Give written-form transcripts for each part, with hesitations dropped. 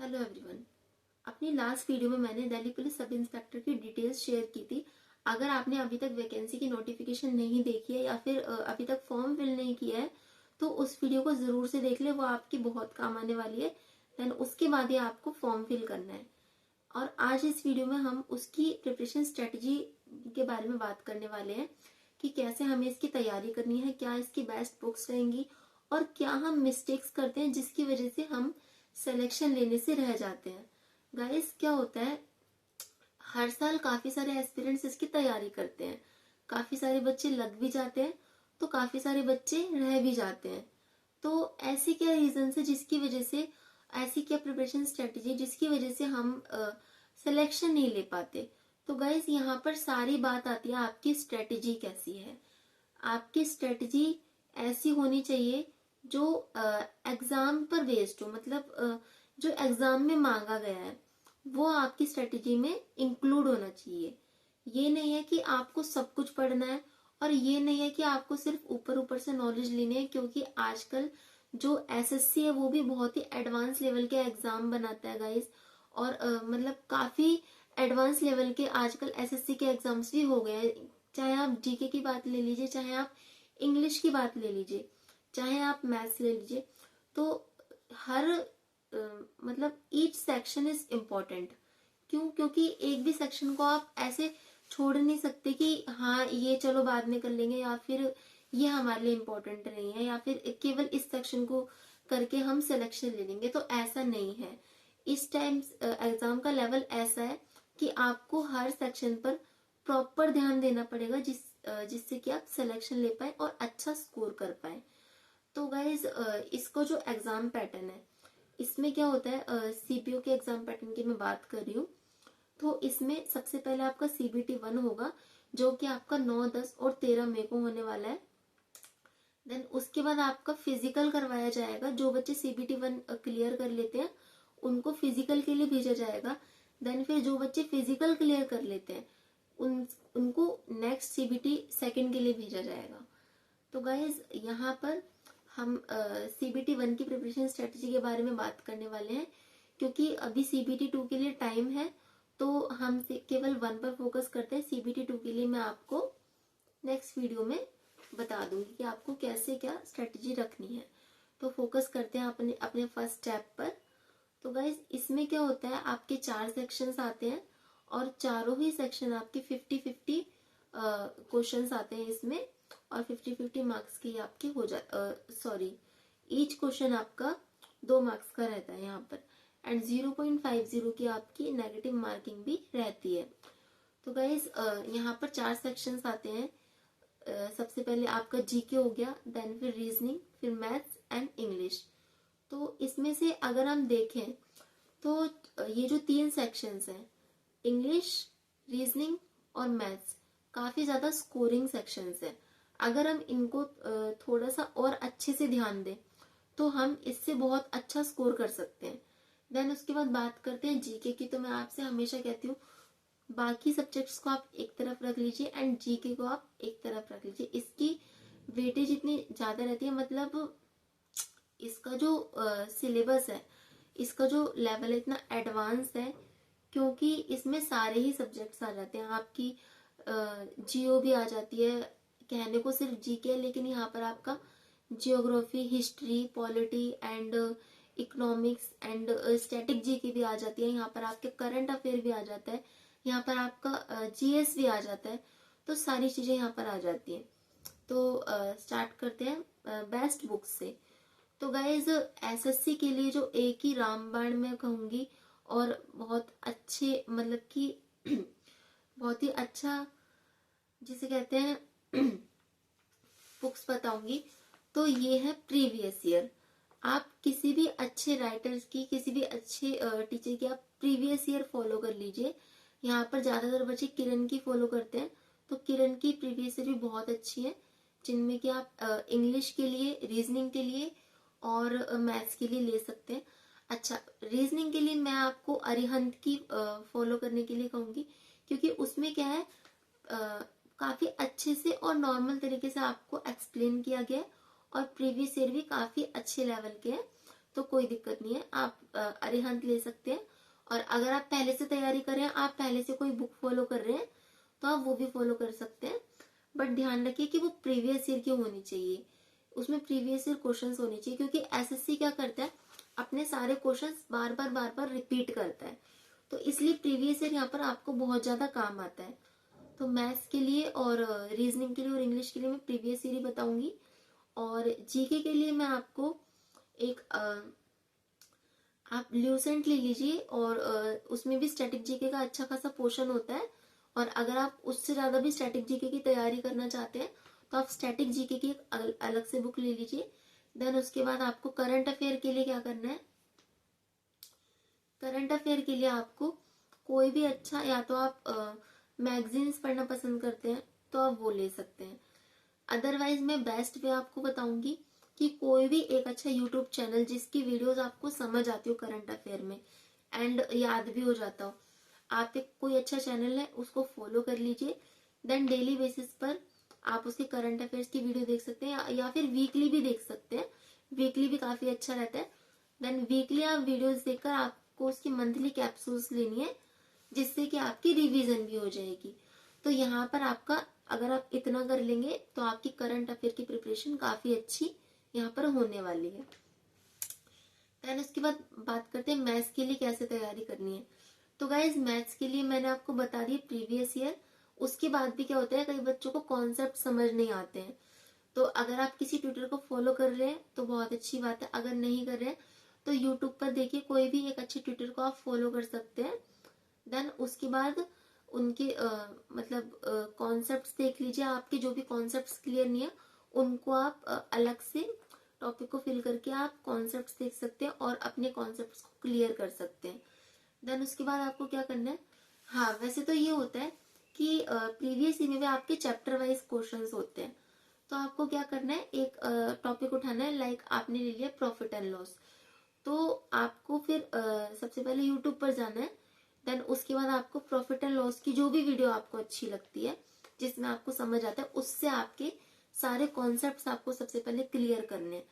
Hello everyone. अपनी last video में मैंने दिल्ली पुलिस सब इंस्पेक्टर की डिटेल्स शेयर की थी। अगर आपने अभी तक वैकेंसी की नोटिफिकेशन नहीं देखी है या फिर अभी तक फॉर्म फिल नहीं किया है तो उस वीडियो को जरूर से देख ले, वो आपकी बहुत काम आने वाली है। देन उसके बाद ही आपको फॉर्म फिल करना है। और आज इस वीडियो में हम उसकी प्रिपरेशन स्ट्रेटजी के बारे में बात करने वाले हैं कि कैसे हमें इसकी तैयारी करनी है, क्या इसकी बेस्ट बुक्स रहेंगी और क्या हम मिस्टेक्स करते हैं जिसकी वजह से हम सिलेक्शन लेने से रह जाते हैं। गाइस, क्या होता है, हर साल काफी सारे एस्पिरेंट्स इसकी तैयारी करते हैं, काफी सारे बच्चे लग भी जाते हैं तो काफी सारे बच्चे रह भी जाते हैं। तो ऐसी क्या रीजन है जिसकी वजह से, ऐसी क्या प्रिपरेशन स्ट्रेटेजी जिसकी वजह से हम सिलेक्शन नहीं ले पाते। तो गाइस, यहाँ पर सारी बात आती है आपकी स्ट्रेटेजी कैसी है। आपकी स्ट्रेटजी ऐसी होनी चाहिए जो एग्जाम पर बेस्ड हो, मतलब जो एग्जाम में मांगा गया है वो आपकी स्ट्रेटजी में इंक्लूड होना चाहिए। ये नहीं है कि आपको सब कुछ पढ़ना है और ये नहीं है कि आपको सिर्फ ऊपर ऊपर से नॉलेज लेनी है, क्योंकि आजकल जो एसएससी है वो भी बहुत ही एडवांस लेवल के एग्जाम बनाता है गाइस। और मतलब काफी एडवांस लेवल के आजकल एसएससी के एग्जाम्स भी हो गए हैं। चाहे आप जीके की बात ले लीजिए, चाहे आप इंग्लिश की बात ले लीजिए, चाहे आप मैथ्स ले लीजिए, तो हर मतलब ईच सेक्शन इज इम्पोर्टेंट। क्यों? क्योंकि एक भी सेक्शन को आप ऐसे छोड़ नहीं सकते कि हाँ ये चलो बाद में कर लेंगे, या फिर ये हमारे लिए इम्पोर्टेंट नहीं है, या फिर केवल इस सेक्शन को करके हम सिलेक्शन ले लेंगे। तो ऐसा नहीं है। इस टाइम एग्जाम का लेवल ऐसा है कि आपको हर सेक्शन पर प्रॉपर ध्यान देना पड़ेगा जिससे कि आप सिलेक्शन ले पाए और अच्छा स्कोर कर पाए। तो गाइज, इसको जो एग्जाम पैटर्न है इसमें क्या होता है, सीपीओ के एग्जाम पैटर्न की मैं बात कर रही हूँ। तो इसमें सबसे पहले आपका सीबीटी 1 होगा जो कि आपका 9, 10 और 13 मई को होने वाला है। देन उसके बाद आपका फिजिकल करवाया जाएगा। जो बच्चे सीबीटी 1 क्लियर कर लेते हैं उनको फिजिकल के लिए भेजा जाएगा। देन फिर जो बच्चे फिजिकल क्लियर कर लेते हैं उनको नेक्स्ट सीबीटी 2 के लिए भेजा जाएगा। तो गाइज, यहाँ पर हम सीबीटी 1 की प्रिपरेशन स्ट्रेटजी के बारे में बात करने वाले हैं, क्योंकि अभी सीबीटी 2 के लिए टाइम है। तो हम केवल 1 पर फोकस करते हैं। सीबीटी 2 के लिए मैं आपको नेक्स्ट वीडियो में बता दूंगी कि आपको कैसे क्या स्ट्रेटजी रखनी है। तो फोकस करते हैं अपने अपने फर्स्ट स्टेप पर। तो गाइज, इसमें क्या होता है, आपके 4 सेक्शंस आते हैं और चारों ही सेक्शन आपके 50-50 क्वेश्चंस आते हैं इसमें, और 50-50 मार्क्स की आपके हो जा सॉरी, ईच क्वेश्चन आपका 2 मार्क्स का रहता है यहाँ पर। एंड 0.50 की आपकी नेगेटिव मार्किंग भी रहती है। तो गाइज, यहाँ पर 4 सेक्शंस आते हैं। सबसे पहले आपका जीके हो गया, देन फिर रीजनिंग, फिर मैथ्स एंड इंग्लिश। तो इसमें से अगर हम देखें तो ये जो 3 सेक्शंस हैं, इंग्लिश, रीजनिंग और मैथ्स, काफी ज्यादा स्कोरिंग सेक्शंस हैं। अगर हम इनको थोड़ा सा और अच्छे से ध्यान दें तो हम इससे बहुत अच्छा स्कोर कर सकते हैं। देन उसके बाद बात करते हैं जीके की। तो मैं आपसे हमेशा कहती हूँ बाकी सब्जेक्ट्स को आप एक तरफ रख लीजिए एंड जीके को आप एक तरफ रख लीजिए। इसकी वेटेज इतनी ज्यादा रहती है, मतलब इसका जो सिलेबस है, इसका जो लेवल है इतना एडवांस है, क्योंकि इसमें सारे ही सब्जेक्ट्स आ जाते हैं। आपकी जियो भी आ जाती है, कहने को सिर्फ जीके, लेकिन यहाँ पर आपका geography, history, polity and economics and static GK भी आ जाती है। यहाँ पर आपके करंट अफेयर भी आ जाता है, यहाँ पर आपका जीएस भी आ जाता है। तो सारी चीजें यहाँ पर आ जाती हैं। तो स्टार्ट करते हैं बेस्ट बुक्स से। तो गाइज, एसएससी के लिए जो एक ही रामबाण मैं कहूंगी और बहुत अच्छे, मतलब कि बहुत ही अच्छा जिसे कहते हैं बुक्स बताऊंगी, तो ये है प्रीवियस ईयर। आप किसी भी अच्छे राइटर्स की, किसी भी अच्छे टीचर की आप प्रीवियस ईयर फॉलो कर लीजिए। यहाँ पर ज्यादातर बच्चे किरण की फॉलो करते हैं, तो किरण की प्रीवियस ईयर भी बहुत अच्छी है, जिनमें कि आप इंग्लिश के लिए, रीजनिंग के लिए और मैथ्स के लिए ले सकते हैं। अच्छा, रीजनिंग के लिए मैं आपको अरिहंत की फॉलो करने के लिए कहूंगी, क्योंकि उसमें क्या है, काफी अच्छे से और नॉर्मल तरीके से आपको एक्सप्लेन किया गया है और प्रीवियस ईयर भी काफी अच्छे लेवल के हैं। तो कोई दिक्कत नहीं है, आप अरिहंत ले सकते हैं। और अगर आप पहले से तैयारी कर रहे हैं, आप पहले से कोई बुक फॉलो कर रहे हैं, तो आप वो भी फॉलो कर सकते हैं। बट ध्यान रखिए कि वो प्रीवियस ईयर की होनी चाहिए, उसमें प्रीवियस ईयर क्वेश्चंस होने चाहिए, क्योंकि एसएससी क्या करता है, अपने सारे क्वेश्चंस बार बार रिपीट करता है। तो इसलिए प्रीवियस ईयर यहाँ पर आपको बहुत ज्यादा काम आता है। तो मैथ्स के लिए और रीजनिंग के लिए और इंग्लिश के लिए मैं प्रीवियस ईयर ही बताऊंगी। और जीके के लिए मैं आपको एक आप ल्यूसेंट ले लीजिए, और उसमें भी स्टैटिक जीके का अच्छा खासा पोर्शन होता है। और अगर आप उससे ज्यादा भी स्टैटिक जीके की तैयारी करना चाहते हैं, तो आप स्टैटिक जीके की एक अलग से बुक ले लीजिए। देन उसके बाद आपको करंट अफेयर के लिए क्या करना है, करंट अफेयर के लिए आपको कोई भी अच्छा, या तो आप मैगजीन्स पढ़ना पसंद करते हैं तो आप वो ले सकते हैं। अदरवाइज मैं बेस्ट वे आपको बताऊंगी कि कोई भी एक अच्छा यूट्यूब चैनल जिसकी वीडियोस आपको समझ आती हो करंट अफेयर में एंड याद भी हो जाता हो, आप एक कोई अच्छा चैनल है उसको फॉलो कर लीजिए। देन डेली बेसिस पर आप उसके करंट अफेयर्स की वीडियो देख सकते हैं, या फिर वीकली भी देख सकते हैं, वीकली भी काफी अच्छा रहता है। देन वीकली आप वीडियोस देखकर आपको उसकी मंथली कैप्सूल्स लेनी है, जिससे कि आपकी रिवीजन भी हो जाएगी। तो यहाँ पर आपका, अगर आप इतना कर लेंगे तो आपकी करंट अफेयर की प्रिपरेशन काफी अच्छी यहाँ पर होने वाली है। देन उसके बाद बात करते हैं मैथ्स के लिए कैसे तैयारी करनी है। तो गाइज मैथ्स के लिए मैंने आपको बता दिया प्रीवियस ईयर। उसके बाद भी क्या होता है, कई बच्चों को कॉन्सेप्ट समझ नहीं आते हैं। तो अगर आप किसी ट्यूटर को फॉलो कर रहे हैं तो बहुत अच्छी बात है, अगर नहीं कर रहे हैं तो यूट्यूब पर देखिए, कोई भी एक अच्छे ट्यूटर को आप फॉलो कर सकते हैं। देन उसके बाद उनके मतलब कॉन्सेप्ट्स देख लीजिए, आपके जो भी कॉन्सेप्ट्स क्लियर नहीं है उनको आप अलग से टॉपिक को फिल करके आप कॉन्सेप्ट्स देख सकते हैं और अपने कॉन्सेप्ट्स को क्लियर कर सकते हैं। देन उसके बाद आपको क्या करना है, हाँ वैसे तो ये होता है कि प्रीवियस ईयर में आपके चैप्टर वाइज क्वेश्चंस होते हैं। तो आपको क्या करना है, एक टॉपिक उठाना है, लाइक आपने ले लिया प्रॉफिट एंड लॉस। तो आपको फिर सबसे पहले यूट्यूब पर जाना है। देन उसके बाद आपको प्रॉफिट एंड लॉस की जो भी वीडियो आपको अच्छी लगती है, जिसमें आपको समझ आता है, उससे आपके सारे कॉन्सेप्ट्स आपको सबसे पहले क्लियर करने हैं।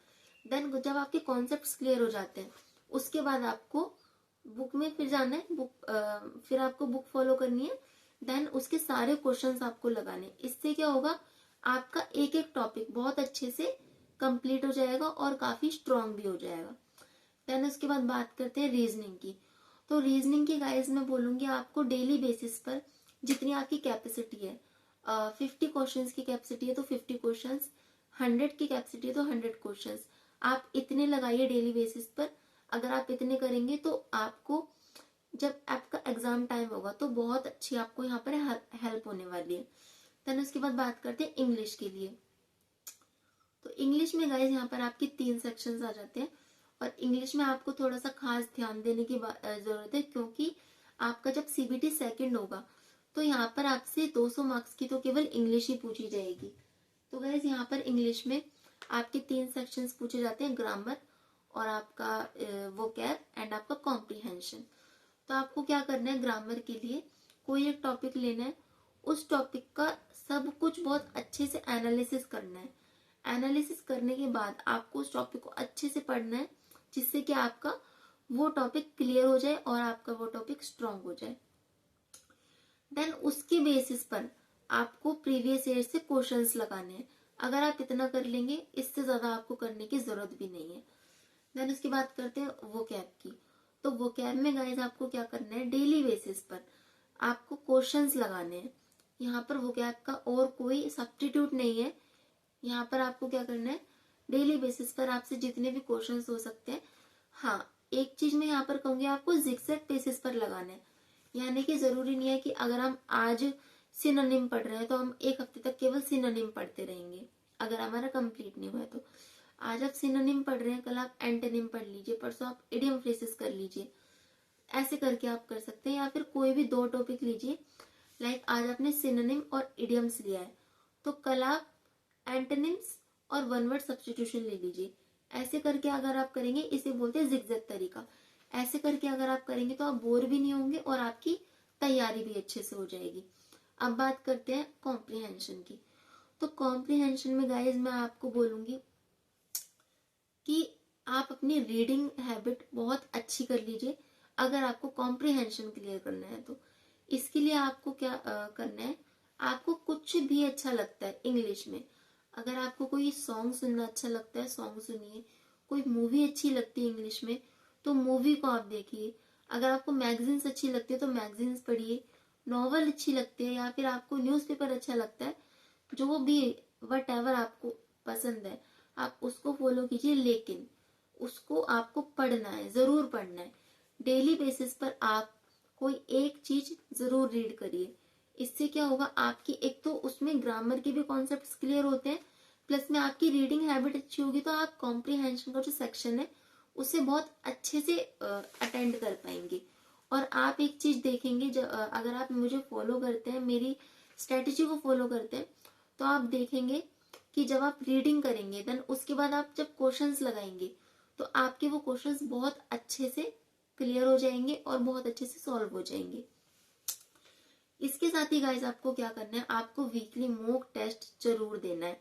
देन जब आपके कॉन्सेप्ट्स क्लियर हो जाते हैं, उसके बाद आपको बुक में फिर जाना है, फिर आपको बुक फॉलो करनी है। देन उसके सारे क्वेश्चंस आपको लगाने हैं। इससे क्या होगा, आपका एक एक टॉपिक बहुत अच्छे से कंप्लीट हो जाएगा और काफी स्ट्रांग भी हो जाएगा। देन उसके बाद बात करते हैं रीजनिंग की। तो रीजनिंग की गाइस मैं बोलूंगी आपको डेली बेसिस पर जितनी आपकी कैपेसिटी है, 50 क्वेश्चन की कैपेसिटी है तो 50 क्वेश्चन, 100 की कैपेसिटी है तो 100 क्वेश्चन, आप इतने लगाइए डेली बेसिस पर। अगर आप इतने करेंगे तो आपको जब आपका एग्जाम टाइम होगा तो बहुत अच्छी आपको यहाँ पर हेल्प होने वाली है। देन उसके बाद बात करते हैं इंग्लिश के लिए। तो इंग्लिश में गाइस यहाँ पर आपके 3 सेक्शंस आ जाते हैं, और इंग्लिश में आपको थोड़ा सा खास ध्यान देने की जरूरत है, क्योंकि आपका जब सीबीटी सेकंड होगा तो यहाँ पर आपसे 200 मार्क्स की तो केवल इंग्लिश ही पूछी जाएगी। तो गाइस यहाँ पर इंग्लिश में आपके 3 सेक्शंस पूछे जाते हैं, ग्रामर और आपका वोकैब एंड आपका कॉम्प्रिहेंशन। तो आपको क्या करना है, ग्रामर के लिए कोई एक टॉपिक लेना है, उस टॉपिक का सब कुछ बहुत अच्छे से एनालिसिस करना है। एनालिसिस करने के बाद आपको उस टॉपिक को अच्छे से पढ़ना है, जिससे कि आपका वो टॉपिक क्लियर हो जाए और आपका वो टॉपिक स्ट्रांग हो जाए। देन उसके बेसिस पर आपको प्रीवियस ईयर से क्वेश्चंस लगाने हैं। अगर आप इतना कर लेंगे, इससे ज्यादा आपको करने की जरूरत भी नहीं है। देन उसकी बात करते हैं वोकैब की। तो वोकैब में गाइस आपको क्या करना है, डेली बेसिस पर आपको क्वेश्चंस लगाने हैं। यहाँ पर वोकैब का और कोई सब्स्टिट्यूट नहीं है। यहाँ पर आपको क्या करना है, डेली बेसिस पर आपसे जितने भी क्वेश्चंस हो सकते हैं। हाँ, एक चीज मैं यहाँ पर कहूंगी, आपको जिगजैग बेसिस पर लगाना है। यानी कि जरूरी नहीं है कि अगर हम आज सिनोनिम पढ़ रहे हैं तो हम एक हफ्ते तक केवल सिनोनिम पढ़ते रहेंगे, अगर हमारा कंप्लीट नहीं हुआ है तो। आज आप सिनोनिम पढ़ रहे हैं, कल आप एंटोनिम पढ़ लीजिए, परसों आप इडियम फ्रेजेस कर लीजिए। ऐसे करके आप कर सकते हैं। या फिर कोई भी 2 टॉपिक लीजिए, लाइक आज आपने सिनोनिम और इडियम्स लिया है तो कल आप एंटोनिम्स और वन वर्ड सब्स्टिट्यूशन ले लीजिए। ऐसे करके अगर आप करेंगे, इसे बोलते हैं जिगजैग तरीका। ऐसे करके अगर आप करेंगे तो आप बोर भी नहीं होंगे और आपकी तैयारी भी अच्छे से हो जाएगी। अब बात करते हैं कॉम्प्रिहेंशन की। तो कॉम्प्रिहेंशन में गाइज मैं आपको बोलूंगी कि आप अपनी रीडिंग हैबिट बहुत अच्छी कर लीजिए अगर आपको कॉम्प्रिहेंशन क्लियर करना है तो। इसके लिए आपको क्या करना है, आपको कुछ भी अच्छा लगता है इंग्लिश में, अगर आपको कोई सॉन्ग सुनना अच्छा लगता है सॉन्ग सुनिए, कोई मूवी अच्छी लगती है इंग्लिश में तो मूवी को आप देखिए, अगर आपको मैगजीन्स अच्छी लगती है तो मैगजीन्स पढ़िए, नॉवल अच्छी लगती है या फिर आपको न्यूज़पेपर अच्छा लगता है, जो भी वट एवर आपको पसंद है आप उसको फॉलो कीजिए, लेकिन उसको आपको पढ़ना है, जरूर पढ़ना है। डेली बेसिस पर आप कोई एक चीज जरूर रीड करिए। इससे क्या होगा, आपकी एक तो उसमें ग्रामर के भी कॉन्सेप्ट्स क्लियर होते हैं, प्लस में आपकी रीडिंग हैबिट अच्छी होगी तो आप कॉम्प्रिहेंशन का जो सेक्शन है उसे बहुत अच्छे से अटेंड कर पाएंगे। और आप एक चीज देखेंगे, अगर आप मुझे फॉलो करते हैं, मेरी स्ट्रेटेजी को फॉलो करते हैं, तो आप देखेंगे कि जब आप रीडिंग करेंगे देन उसके बाद आप जब क्वेश्चंस लगाएंगे तो आपके वो क्वेश्चंस बहुत अच्छे से क्लियर हो जाएंगे और बहुत अच्छे से सॉल्व हो जाएंगे। इसके साथ ही गाइस आपको क्या करना है, आपको वीकली मॉक टेस्ट जरूर देना है,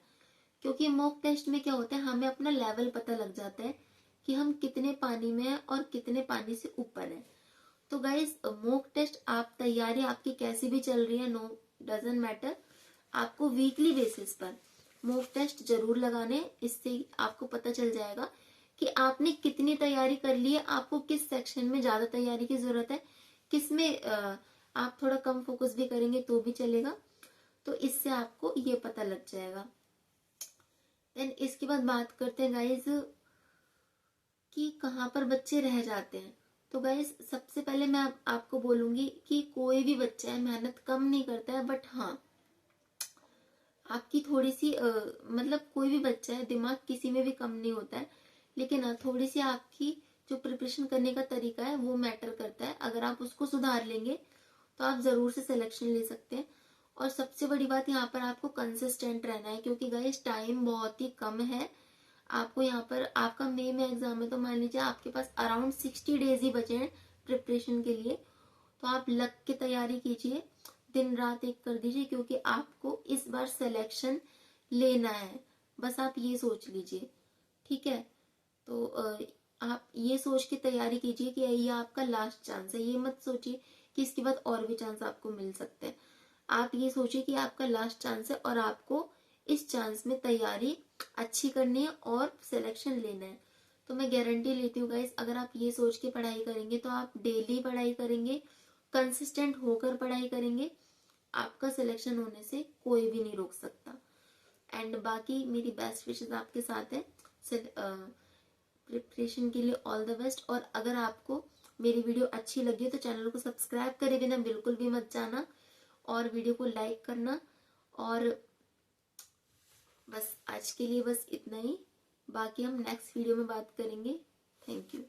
क्योंकि मॉक टेस्ट में क्या होता है, हमें अपना लेवल पता लग जाता है कि हम कितने पानी में हैं और कितने पानी से ऊपर हैं। तो गाइस मॉक टेस्ट आप तैयारी आपकी कैसी भी चल रही है, नो डजंट मैटर, आपको वीकली बेसिस पर मॉक टेस्ट जरूर लगाने। इससे आपको पता चल जाएगा कि आपने कितनी तैयारी कर ली है, आपको किस सेक्शन में ज्यादा तैयारी की जरूरत है, किस में आप थोड़ा कम फोकस भी करेंगे तो भी चलेगा। तो इससे आपको ये पता लग जाएगा। देन इसके बाद बात करते हैं गाइज कि कहाँ पर बच्चे रह जाते हैं। तो गाइज सबसे पहले मैं आपको बोलूंगी कि कोई भी बच्चा है मेहनत कम नहीं करता है, बट हाँ आपकी थोड़ी सी मतलब कोई भी बच्चा है, दिमाग किसी में भी कम नहीं होता है, लेकिन थोड़ी सी आपकी जो प्रिपरेशन करने का तरीका है वो मैटर करता है। अगर आप उसको सुधार लेंगे तो आप जरूर से सिलेक्शन ले सकते हैं। और सबसे बड़ी बात यहाँ पर आपको कंसिस्टेंट रहना है, क्योंकि गाइस टाइम बहुत ही कम है। आपको यहाँ पर आपका मई में एग्जाम है तो मान लीजिए आपके पास अराउंड 60 डेज ही बचे हैं प्रिपरेशन के लिए। तो आप लग के तैयारी कीजिए, दिन रात एक कर दीजिए, क्योंकि आपको इस बार सिलेक्शन लेना है, बस आप ये सोच लीजिए। ठीक है, तो आप ये सोच के तैयारी कीजिए कि ये आपका लास्ट चांस है। ये मत सोचिए कि इसके बाद और भी चांस आपको मिल सकते हैं। आप ये सोचिए कि आपका लास्ट चांस है और आपको इस चांस में तैयारी अच्छी करनी है और सिलेक्शन लेना है। तो मैं गारंटी लेती हूँ गाइस, अगर आप ये सोच के पढ़ाई करेंगे तो आप डेली पढ़ाई करेंगे, कंसिस्टेंट होकर पढ़ाई करेंगे, आपका सिलेक्शन होने से कोई भी नहीं रोक सकता। एंड बाकी मेरी बेस्ट विशेस आपके साथ है प्रिपरेशन के लिए। All the best. और अगर आपको मेरी वीडियो अच्छी लगी है तो चैनल को सब्सक्राइब करे बिना बिल्कुल भी मत जाना और वीडियो को लाइक करना। और बस आज के लिए बस इतना ही, बाकी हम नेक्स्ट वीडियो में बात करेंगे। Thank you.